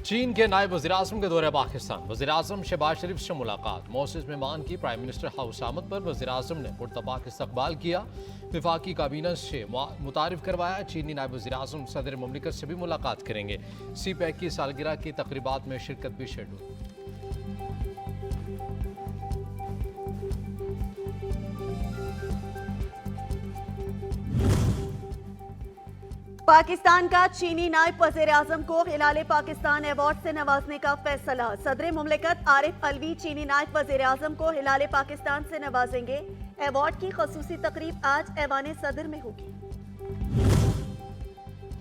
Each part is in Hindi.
चीन के नायब वज़ीर-ए-आज़म के दौरे पाकिस्तान। वज़ीर-ए-आज़म शहबाज शरीफ से मुलाकात। मोअज़्ज़ज़ मेहमान की प्राइम मिनिस्टर हाउस आमद पर वज़ीर-ए-आज़म ने पुरतपाक इस्तकबाल किया। वफाकी काबीना से मुतारिफ करवाया। चीनी नायब वज़ीर-ए-आज़म सदर मुमलिकत से भी मुलाकात करेंगे। CPEC की सालगिरह की तकरीबात में शिरकत भी शेड्यूल। पाकिस्तान का चीनी नायब वज़ीर-ए-आज़म को हिलाले पाकिस्तान अवार्ड से नवाजने का फैसला। सदर मुमलिकत आरिफ अलवी चीनी नायब वज़ीर-ए-आज़म को हिलाले पाकिस्तान से नवाजेंगे। अवार्ड की खसूसी तकरीब आज ऐवान सदर में होगी।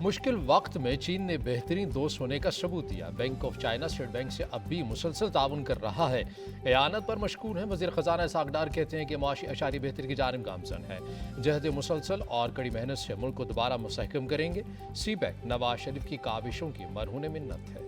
मुश्किल वक्त में चीन ने बेहतरीन दोस्त होने का सबूत दिया। Bank of China state bank से अब भी मुसलसल ताउन कर रहा है। एयानत पर मशकूर हैं। वज़ीर ख़जाना सागडार कहते हैं कि माशी अशारी बेहतरी की जानिब गामजन है। जहद मुसलसल और कड़ी मेहनत से मुल्क को दोबारा मुस्तहकम करेंगे। CPEC नवाज शरीफ की काविशों की मरहून मिन्नत है।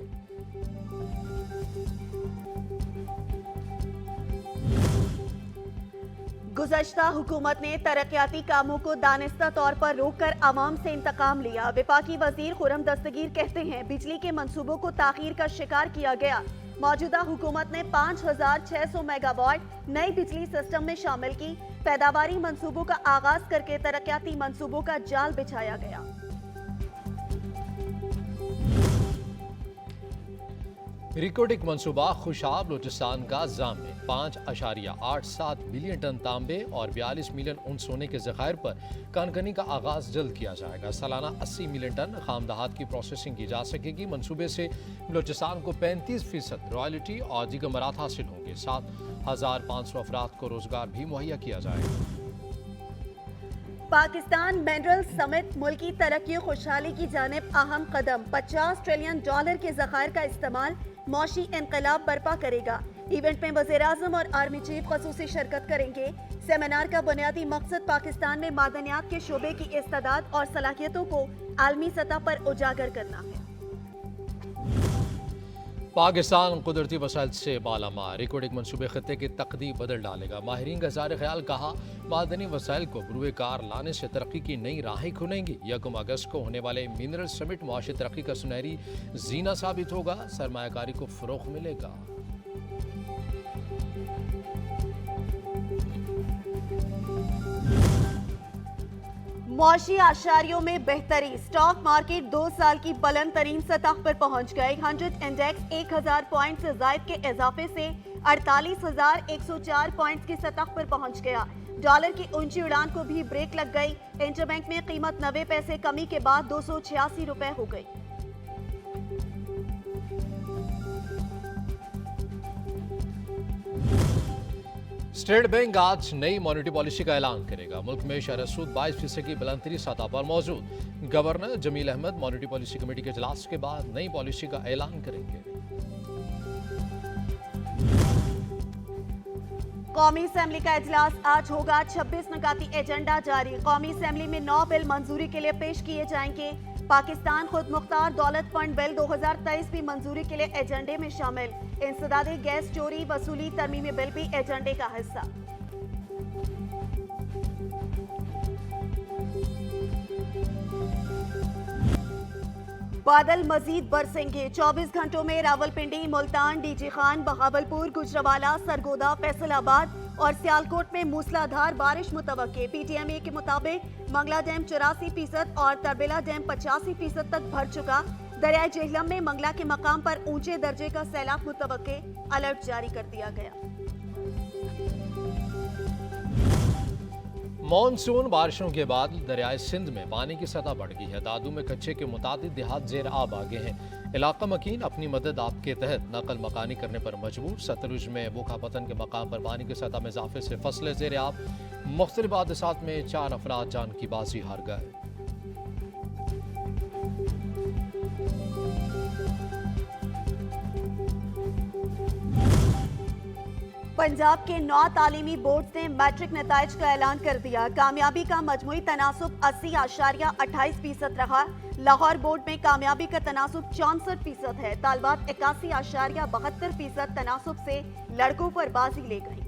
गुज़श्ता हुकूमत ने तरक्याती कामों को दानिस्ता तौर पर रोककर आवाम से इंतकाम लिया। वफाकी वजीर खुर्रम दस्तगीर कहते हैं बिजली के मंसूबों को ताखीर का शिकार किया गया। मौजूदा हुकूमत ने 5600 मेगावाट नई बिजली सिस्टम में शामिल की। पैदावारी मंसूबों का आगाज करके तरक्याती मंसूबों का जाल बिछाया गया। रिकॉर्डिक मंसूबा खुशाब बलूचिस्तान का जाम में 5.87 बिलियन टन तांबे और 42 मिलियन उन सोने के ज़खायर पर कानकनी का आगाज जल्द किया जाएगा। सालाना 80 मिलियन टन खामदहात की प्रोसेसिंग की जा सकेगी। मंसूबे से बलूचिस्तान को 35% रॉयल्टी और दीगर मरात हासिल होंगे। 7,500 अफराद को रोजगार भी मुहैया किया जाएगा। पाकिस्तान मिनरल समिट मुल्की तरक्की और खुशहाली की जानिब अहम कदम। $50 ट्रिलियन के ज़खायर का इस्तेमाल मौशी इनकलाब बर्पा करेगा। इवेंट में वज़ीर-ए-आज़म और आर्मी चीफ ख़ुसूसी शिरकत करेंगे। सेमिनार का बुनियादी मकसद पाकिस्तान में मादनियात के शोबे की इस्तादाद और सलाहियतों को आलमी सतह पर उजागर करना है। पाकिस्तान कुदरती वसाइल से मालामाल। रिकॉर्डिक मनसूबे खत्ते की तकदीर बदल डालेगा। माहिरीन का ज़ाहिर ख्याल कहा मादनी वसाइल को बुरुए कार लाने से तरक्की की नई राहें खुलेंगी। 1 अगस्त को होने वाले मिनरल समिट मुआशी तरक्की का सुनहरी जीना साबित होगा। सरमायाकारी को फ़रोग़ मिलेगा। मौशी आशारियों में बेहतरी। स्टॉक मार्केट 2 साल की बुलंद तरीन सतह पर पहुंच गए। 100 इंडेक्स 1000 पॉइंट से जायद के इजाफे से 48,104 पॉइंट्स की सतह पर पहुंच गया। डॉलर की ऊंची उड़ान को भी ब्रेक लग गई। इंटरबैंक में कीमत 90 पैसे कमी के बाद 286 रुपए हो गई। स्टेट बैंक आज नई मॉनेटरी पॉलिसी का ऐलान करेगा। मुल्क में शरह सूद 22% की बुलंदतरीन सतह पर मौजूद। Governor Jameel Ahmad monetary policy committee के इजलास के बाद नई पॉलिसी का ऐलान करेंगे। कौमी असेंबली का इजलास आज होगा। 26 निकाती एजेंडा जारी। कौमी असेंबली में 9 बिल मंजूरी के लिए पेश किए जाएंगे। पाकिस्तान खुद मुख्तार दौलत फंड बिल 2023 भी मंजूरी के लिए एजेंडे में शामिल। इंसदादी गैस चोरी वसूली तरमीमी बिल भी एजेंडे का हिस्सा। बादल मजीद बरसेंगे। 24 घंटों में रावलपिंडी, मुल्तान, डीजी खान, बहावलपुर, गुजरावाला, सरगोदा, फैसलाबाद और सियालकोट में मूसलाधार बारिश मुतवक्के। PTMA के मुताबिक मंगला डैम 84% और तरबेला डैम 85% तक भर चुका। दरियाई जेहलम में मंगला के मकाम पर ऊंचे दर्जे का सैलाब मुतवक्के। अलर्ट जारी कर दिया गया। मॉनसून बारिशों के बाद दरियाए सिंध में पानी की सतह बढ़ गई है। दादू में कच्चे के मुताबिक देहात जेर आब आगे हैं। इलाका मकीन अपनी मदद आपके तहत नकल मकानी करने पर मजबूर। सतलुज में बोखा पतन के मकाम पर पानी की सतह में इजाफे से फसलें जेर आब। मुख्तलिफ हादसात में 4 अफराद जान की बाजी हार गए। पंजाब के 9 तालीमी बोर्ड ने मैट्रिक नताइज का ऐलान कर दिया। कामयाबी का मजमूई तनासुब 80.28% रहा। लाहौर बोर्ड में कामयाबी का तनासुब 64% है। तालबात 81.72% तनासुब से लड़कों पर बाजी ले गई।